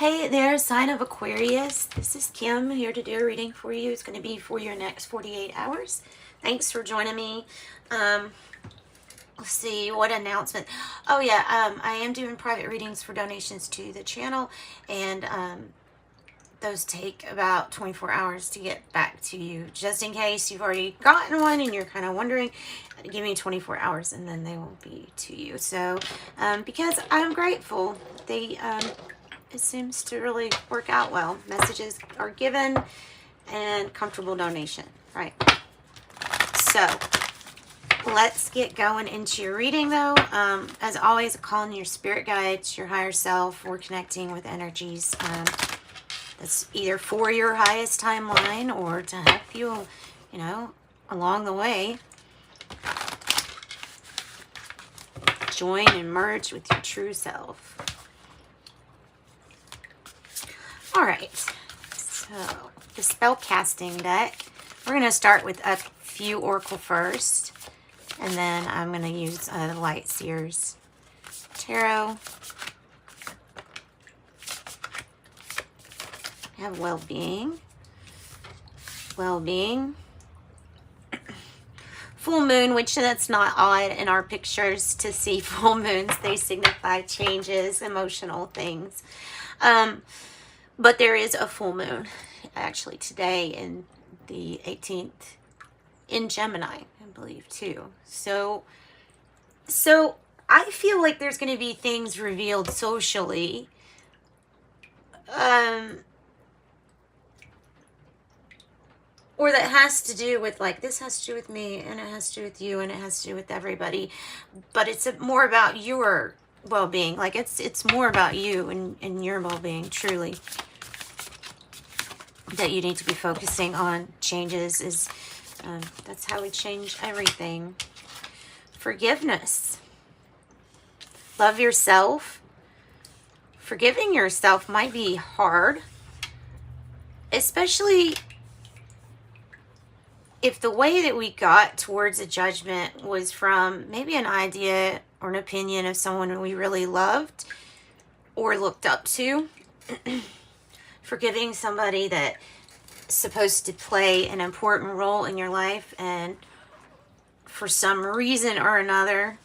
Hey there, sign of Aquarius. This is Kim here to do a reading for you. It's going to be for your next 48 hours. Thanks for joining me. Let's see what announcement. Oh yeah, I am doing private readings for donations to the channel, and those take about 24 hours to get back to you. Just in case you've already gotten one and you're kind of wondering, give me 24 hours and then they will be to you. So because I'm grateful, it seems to really work out well. Messages are given and comfortable donation, right? So let's get going into your reading though. As always, calling your spirit guides, your higher self, or connecting with energies that's either for your highest timeline or to help you, you know, along the way. Join and merge with your true self. All right, so the spell casting deck. We're going to start with a few oracle first, and then I'm going to use the Light Seers Tarot. I have well-being, full moon, which that's not odd in our pictures to see full moons. They signify changes, emotional things. But there is a full moon actually today in the 18th in Gemini, I believe too. So I feel like there's going to be things revealed socially. Or that has to do with, like, this has to do with me, and it has to do with you, and it has to do with everybody. But it's more about your well-being. Like, it's more about you and your well-being, truly. That you need to be focusing on. Changes is, that's how we change everything. Forgiveness. Love yourself. Forgiving yourself might be hard. Especially if the way that we got towards a judgment was from maybe an idea or an opinion of someone we really loved or looked up to. Forgiving somebody that's supposed to play an important role in your life, and for some reason or another,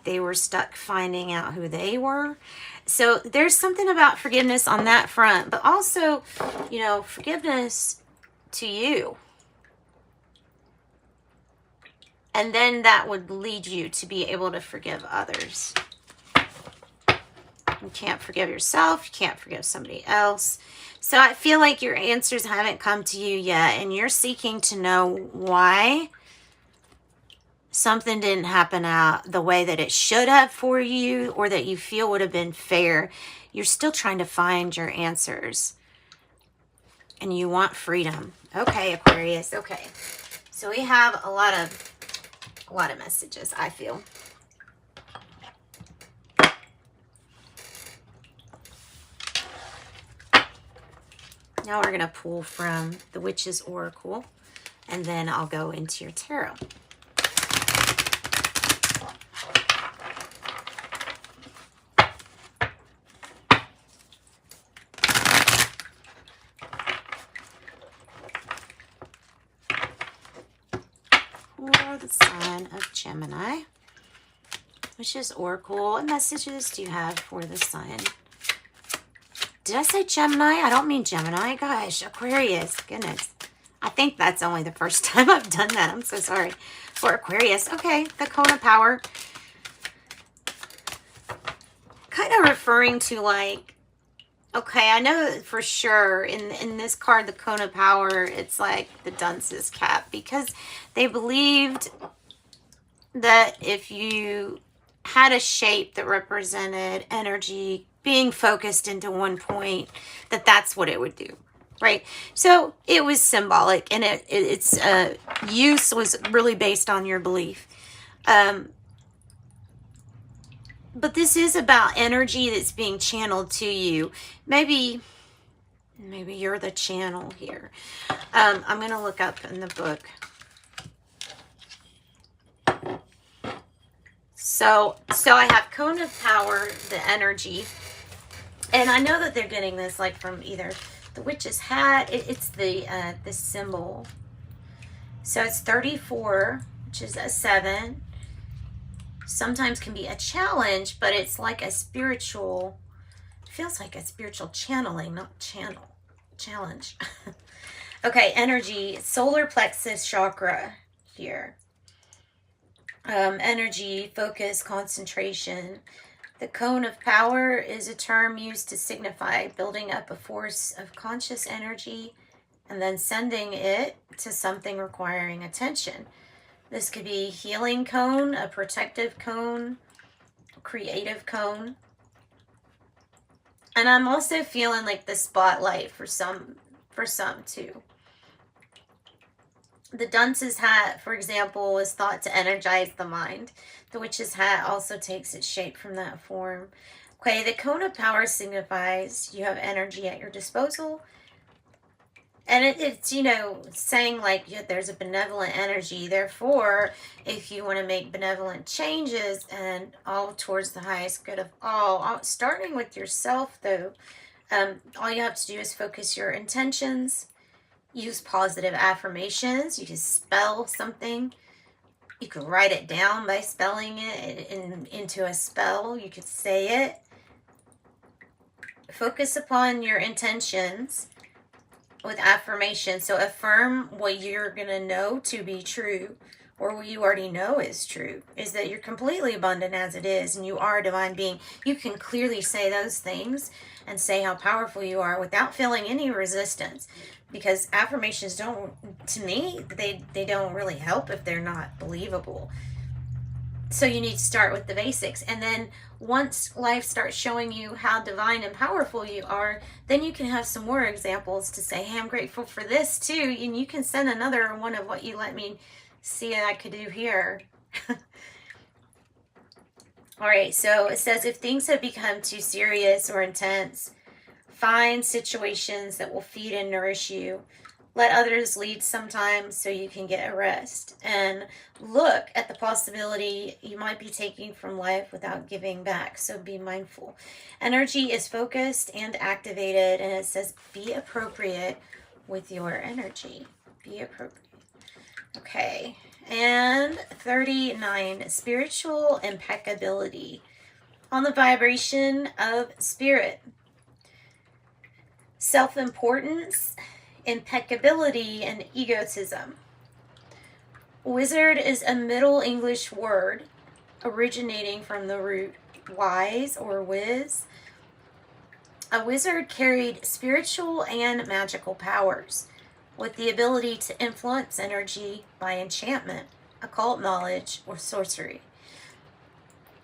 they were stuck finding out who they were. So there's something about forgiveness on that front, but also, you know, forgiveness to you. And then that would lead you to be able to forgive others. You can't forgive yourself. You can't forgive somebody else. So I feel like your answers haven't come to you yet, and you're seeking to know why something didn't happen out the way that it should have for you, or that you feel would have been fair. You're still trying to find your answers, and you want freedom. Okay, Aquarius. Okay, so we have a lot of messages, I feel. Now we're going to pull from the Witch's Oracle, and then I'll go into your tarot. For the sign of Gemini, Witch's Oracle, what messages do you have for the sign? Did I say Gemini? I don't mean Gemini. Gosh, Aquarius. Goodness. I think that's only the first time I've done that. I'm so sorry. For Aquarius. Okay, the Cone of Power. Kind of referring to, like, okay, I know for sure in this card, the Cone of Power, it's like the dunce's cap. Because they believed that if you had a shape that represented energy being focused into one point, that's what it would do, right? So it was symbolic, and its use was really based on your belief. But this is about energy that's being channeled to you. Maybe you're the channel here. I'm going to look up in the book. So I have Cone of Power, the energy, And I know that they're getting this like from either the witch's hat. It's the symbol. So it's 34, which is a 7. Sometimes can be a challenge, but it's like a spiritual, feels like a spiritual channeling, not challenge. Okay, energy, solar plexus chakra here. Energy, focus, concentration. The cone of power is a term used to signify building up a force of conscious energy and then sending it to something requiring attention. This could be healing cone, a protective cone, creative cone. And I'm also feeling like the spotlight for some too. The dunce's hat, for example, was thought to energize the mind. The witch's hat also takes its shape from that form. Okay, the cone of power signifies you have energy at your disposal. And it's, you know, saying like there's a benevolent energy. Therefore, if you want to make benevolent changes and all towards the highest good of all, starting with yourself though, all you have to do is focus your intentions. Use positive affirmations. You can spell something. You can write it down by spelling it into a spell. You could say it. Focus upon your intentions with affirmation. So affirm what you're going to know to be true, or what you already know is true, is that you're completely abundant as it is, and you are a divine being. You can clearly say those things and say how powerful you are without feeling any resistance. Because affirmations don't, to me, they don't really help if they're not believable. So you need to start with the basics. And then once life starts showing you how divine and powerful you are, then you can have some more examples to say, hey, I'm grateful for this too. And you can send another one of what you let me see I could do here. All right, so it says if things have become too serious or intense, find situations that will feed and nourish you. Let others lead sometimes so you can get a rest. And look at the possibility you might be taking from life without giving back. So be mindful. Energy is focused and activated. And it says be appropriate with your energy. Be appropriate. Okay. And 39, spiritual impeccability. On the vibration of spirit. Self-importance, impeccability, and egotism. Wizard is a Middle English word originating from the root wise or wiz. A wizard carried spiritual and magical powers with the ability to influence energy by enchantment, occult knowledge, or sorcery.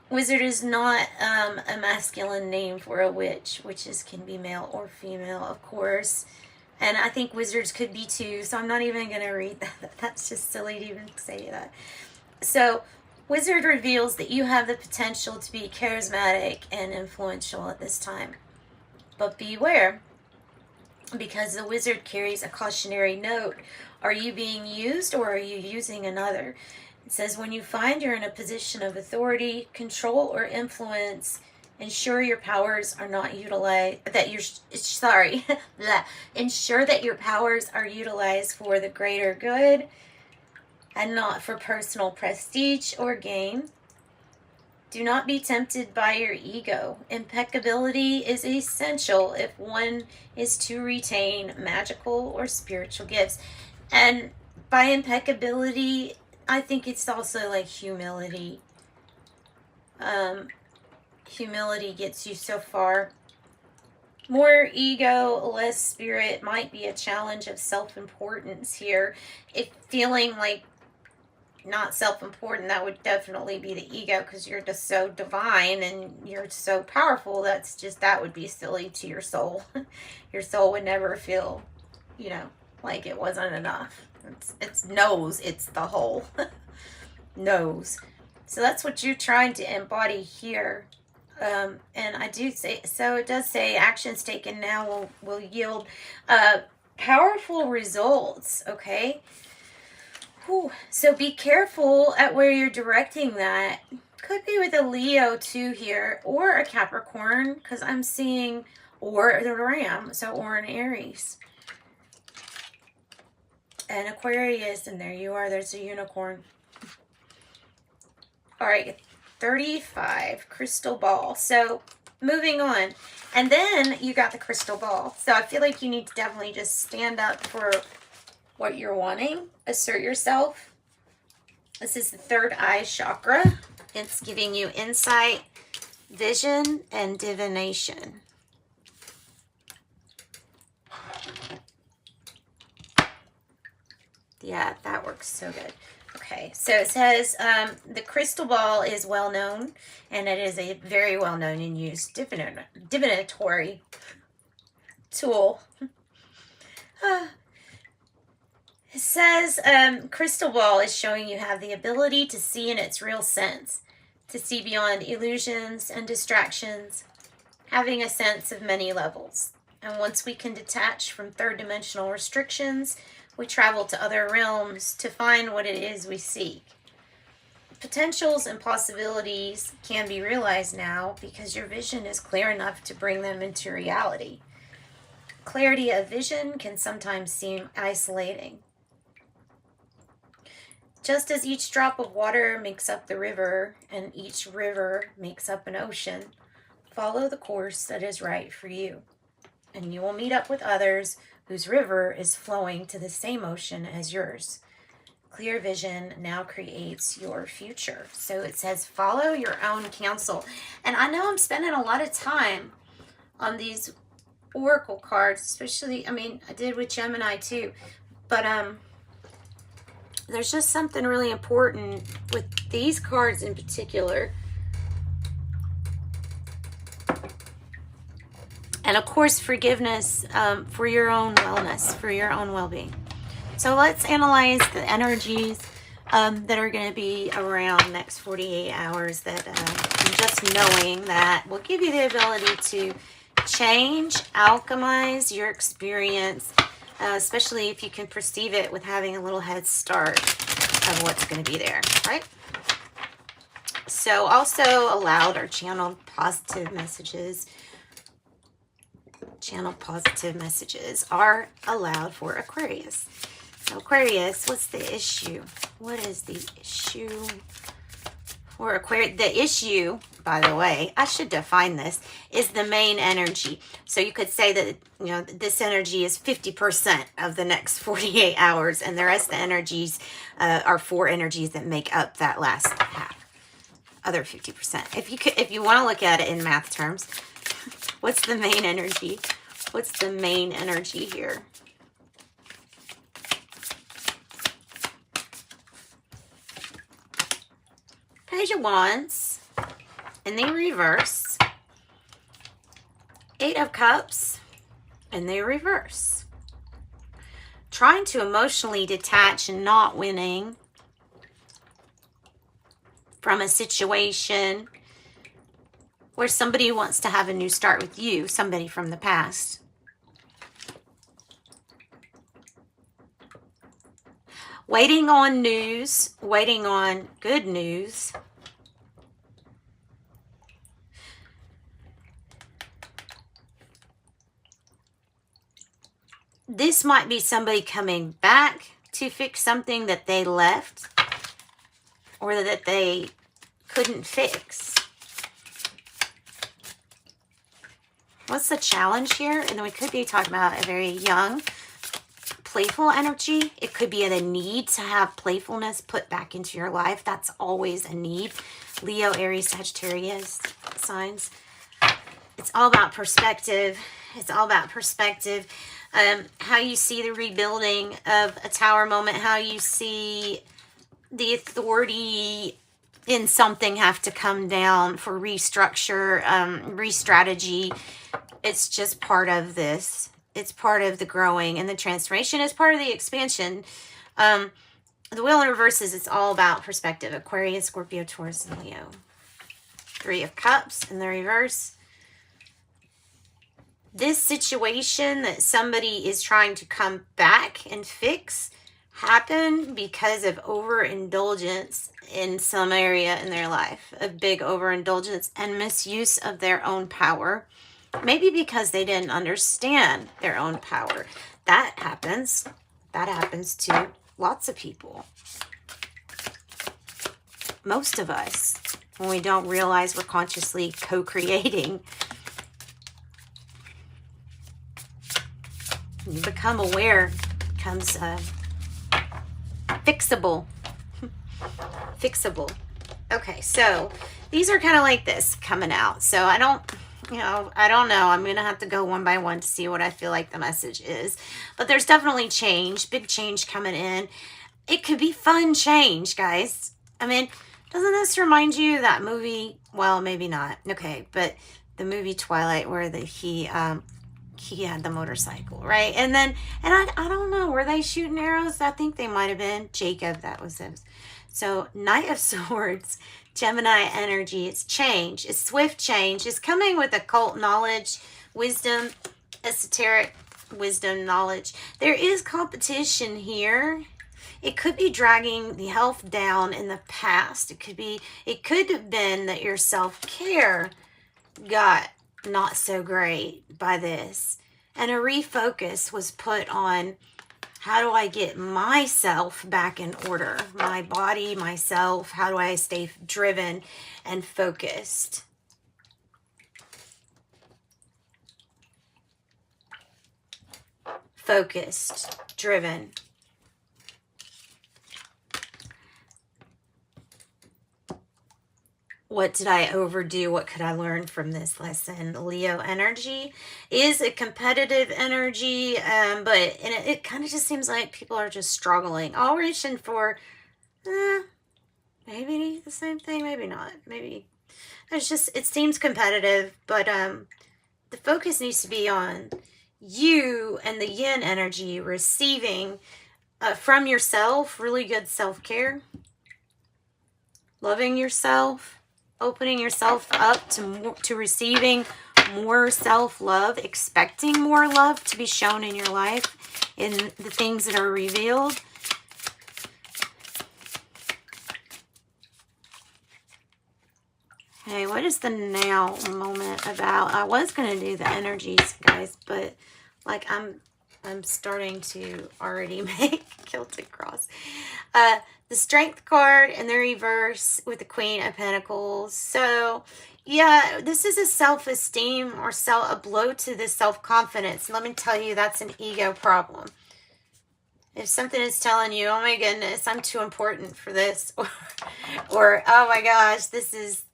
Wizard is not a masculine name for a witch. Witches can be male or female, of course. And I think wizards could be too, so I'm not even going to read that. That's just silly to even say that. So, wizard reveals that you have the potential to be charismatic and influential at this time. But beware, because the wizard carries a cautionary note. Are you being used or are you using another? It says, when you find you're in a position of authority, control, or influence, ensure your powers are not utilized, ensure that your powers are utilized for the greater good and not for personal prestige or gain. Do not be tempted by your ego. Impeccability is essential if one is to retain magical or spiritual gifts. And by impeccability, I think it's also like humility. Humility gets you so far. More ego, less spirit might be a challenge of self-importance here. If feeling like not self-important, that would definitely be the ego, because you're just so divine and you're so powerful. That would be silly to your soul. Your soul would never feel, like it wasn't enough. It knows it's the whole. Knows. So that's what you're trying to embody here. And I do say, so it does say actions taken now will yield powerful results, okay? Whew. So be careful at where you're directing that. Could be with a Leo too here, or a Capricorn, because I'm seeing, or the Ram, so or an Aries. And Aquarius, and there you are, there's a unicorn. All right, 35, crystal ball. So moving on. And then you got the crystal ball. So I feel like you need to definitely just stand up for what you're wanting. Assert yourself. This is the third eye chakra. It's giving you insight, vision, and divination. Yeah, that works so good. Okay, so it says the crystal ball is well known, and it is a very well known and used divinatory tool. It says crystal ball is showing you have the ability to see in its real sense, to see beyond illusions and distractions, having a sense of many levels. And once we can detach from third-dimensional restrictions, we travel to other realms to find what it is we seek. Potentials and possibilities can be realized now because your vision is clear enough to bring them into reality. Clarity of vision can sometimes seem isolating. Just as each drop of water makes up the river and each river makes up an ocean, follow the course that is right for you, and you will meet up with others whose river is flowing to the same ocean as yours. Clear vision now creates your future. So it says follow your own counsel. And I know I'm spending a lot of time on these oracle cards, especially, I mean, I did with Gemini too, but there's just something really important with these cards in particular. And of course, forgiveness for your own wellness, for your own well-being. So let's analyze the energies that are going to be around next 48 hours that just knowing that will give you the ability to change, alchemize your experience, especially if you can perceive it with having a little head start of what's going to be there, right? So also allowed or channeled positive messages. Channel positive messages are allowed for Aquarius. So Aquarius, what's the issue? What is the issue for Aquarius? The issue, by the way, I should define this, is the main energy. So you could say that, you know, this energy is 50% of the next 48 hours, and the rest of the energies are four energies that make up that last half, other 50%. If you want to look at it in math terms, what's the main energy? What's the main energy here? Page of Wands in the reverse. Eight of Cups in the reverse. Trying to emotionally detach and not winning from a situation where somebody wants to have a new start with you, somebody from the past. Waiting on news, waiting on good news. This might be somebody coming back to fix something that they left or that they couldn't fix. What's the challenge here? And then we could be talking about a very young, playful energy. It could be the need to have playfulness put back into your life. That's always a need. Leo, Aries, Sagittarius signs. It's all about perspective. It's all about perspective. How you see the rebuilding of a tower moment. How you see the authority in something have to come down for restructure, re-strategy. It's just part of this. It's part of the growing and the transformation. It's part of the expansion. The wheel in reverse is it's all about perspective. Aquarius, Scorpio, Taurus, and Leo. Three of Cups in the reverse. This situation that somebody is trying to come back and fix happen because of overindulgence in some area in their life, a big overindulgence and misuse of their own power. Maybe because they didn't understand their own power. That happens. That happens to lots of people. Most of us, when we don't realize we're consciously co-creating. You become aware, becomes fixable. Fixable. Okay, so these are kind of like this coming out. So I don't know. I'm going to have to go one by one to see what I feel like the message is. But there's definitely change, big change coming in. It could be fun change, guys. I mean, doesn't this remind you of that movie? Well, maybe not. Okay, but the movie Twilight where he had the motorcycle, right? And I don't know, were they shooting arrows? I think they might have been. Jacob, that was it. So Knight of Swords, Gemini energy, it's change, it's swift change, it's coming with occult knowledge, wisdom, esoteric wisdom, knowledge. There is competition here. It could be dragging the health down in the past. It could have been that your self-care got not so great by this. And a refocus was put on, how do I get myself back in order? My body, myself. How do I stay driven and focused? Focused, driven. What did I overdo? What could I learn from this lesson? Leo energy is a competitive energy, but it kind of just seems like people are just struggling. All reaching for, maybe the same thing, maybe not. Maybe it seems competitive, but the focus needs to be on you and the yin energy, receiving from yourself, really good self-care, loving yourself, opening yourself up to receiving more self-love, expecting more love to be shown in your life, in the things that are revealed. Hey, what is the now moment about? I was going to do the energies, guys, but like I'm starting to already make Celtic Cross. The Strength card in the reverse with the Queen of Pentacles. So, yeah, this is a self-esteem or a blow to the self-confidence. Let me tell you, that's an ego problem. If something is telling you, oh my goodness, I'm too important for this, or oh my gosh, this is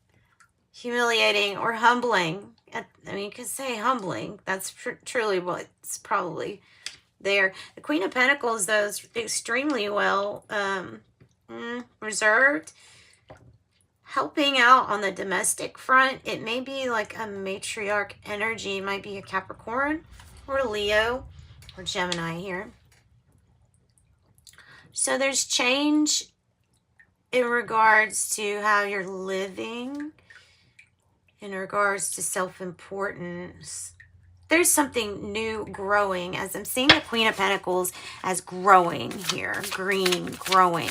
humiliating or humbling. I mean, you could say humbling. That's truly what's probably there. The Queen of Pentacles, though, is extremely well reserved, helping out on the domestic front. It may be like a matriarch energy. It might be a Capricorn or Leo or Gemini here. So there's change in regards to how you're living, in regards to self-importance. There's something new growing, as I'm seeing the Queen of Pentacles as growing here, green, growing.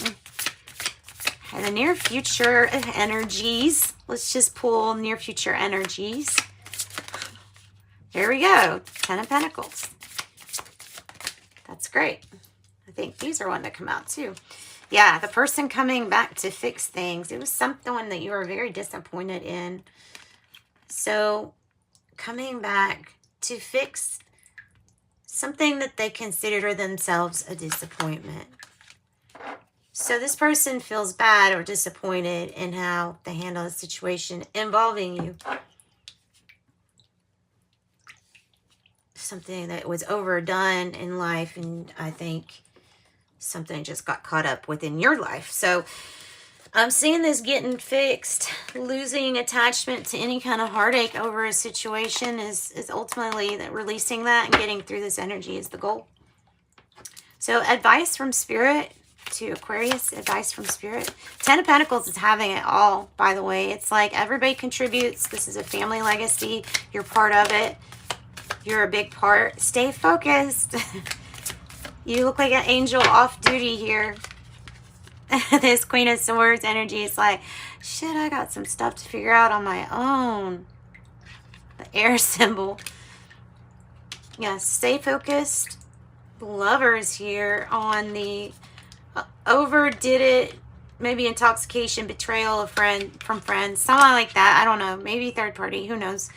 And the near future energies, let's just pull near future energies. There we go, 10 of Pentacles. That's great. I think these are one that come out too. Yeah, the person coming back to fix things. It was something that you were very disappointed in. So coming back to fix something that they consider themselves a disappointment. So this person feels bad or disappointed in how they handle a situation involving you. Something that was overdone in life, and I think something just got caught up within your life. So I'm seeing this getting fixed. Losing attachment to any kind of heartache over a situation is ultimately that releasing that and getting through this energy is the goal. So advice from Spirit to Aquarius, advice from Spirit. 10 of Pentacles is having it all, by the way. It's like everybody contributes. This is a family legacy. You're part of it. You're a big part. Stay focused. You look like an angel off duty here. This Queen of Swords energy is like, shit, I got some stuff to figure out on my own. The air symbol. Yeah, stay focused. Lovers here on the overdid it. Maybe intoxication, betrayal of from friends. Something like that. I don't know. Maybe third party. Who knows?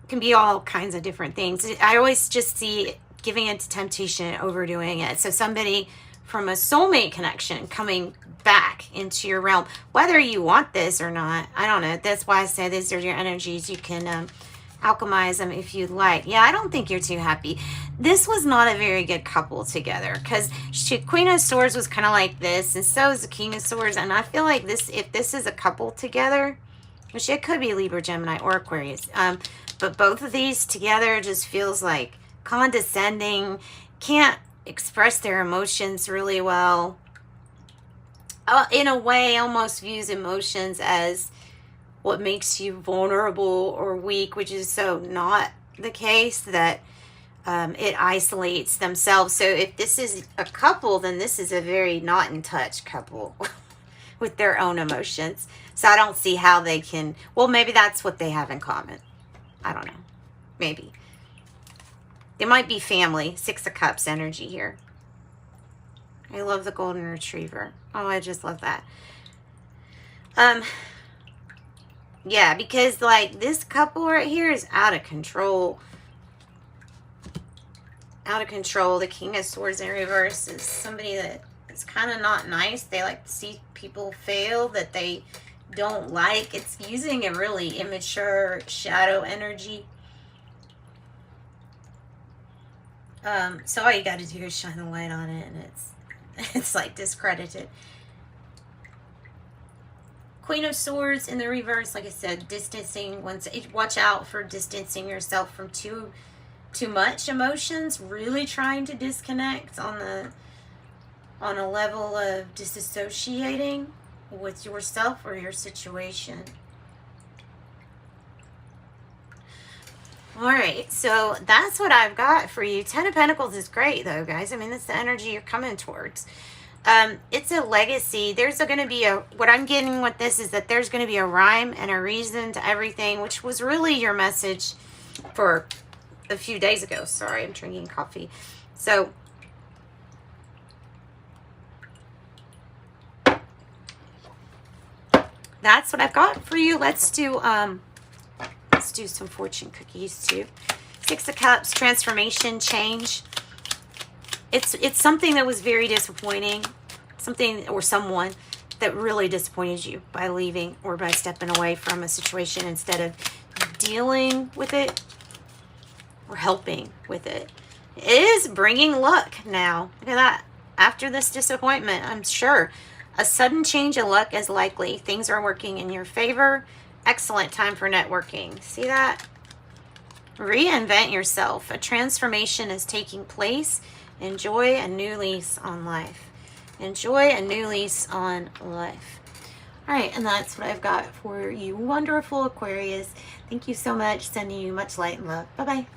It can be all kinds of different things. I always just see giving into temptation and overdoing it. So somebody from a soulmate connection coming back into your realm, whether you want this or not, I don't know. That's why I say these are your energies. You can alchemize them if you'd like. Yeah, I don't think you're too happy. This was not a very good couple together, because Queen of Swords was kind of like this, and so is the King of Swords. And I feel like this, if this is a couple together, which it could be Libra, Gemini, or Aquarius, but both of these together just feels like condescending, can't express their emotions really well. In a way, almost views emotions as what makes you vulnerable or weak, which is so not the case, that it isolates themselves. So if this is a couple, then this is a very not in touch couple with their own emotions. So I don't see how they can, well, maybe that's what they have in common. I don't know. Maybe. They might be family. Six of Cups energy here. I love the Golden Retriever. Oh, I just love that. Yeah, because like this couple right here is out of control. Out of control. The King of Swords in reverse is somebody that is kind of not nice. They like to see people fail that they don't like. It's using a really immature shadow energy. So all you got to do is shine the light on it, and it's like discredited. Queen of Swords in the reverse, like I said, distancing. Watch out for distancing yourself from too much emotions. Really trying to disconnect on a level of disassociating with yourself or your situation. All right, so that's what I've got for you. Ten of Pentacles is great, though, guys. I mean, that's the energy you're coming towards. It's a legacy. There's going to be what I'm getting with this is that there's going to be a rhyme and a reason to everything, which was really your message for a few days ago. Sorry, I'm drinking coffee. So that's what I've got for you. Let's do some fortune cookies too. Six of Cups, transformation, change. It's something that was very disappointing. Something or someone that really disappointed you by leaving or by stepping away from a situation instead of dealing with it or helping with it. It is bringing luck now. Look at that. After this disappointment, I'm sure a sudden change of luck is likely. Things are working in your favor. Excellent time for networking. See that? Reinvent yourself. A transformation is taking place. Enjoy a new lease on life. Enjoy a new lease on life. All right, and that's what I've got for you, wonderful Aquarius. Thank you so much. Sending you much light and love. Bye-bye.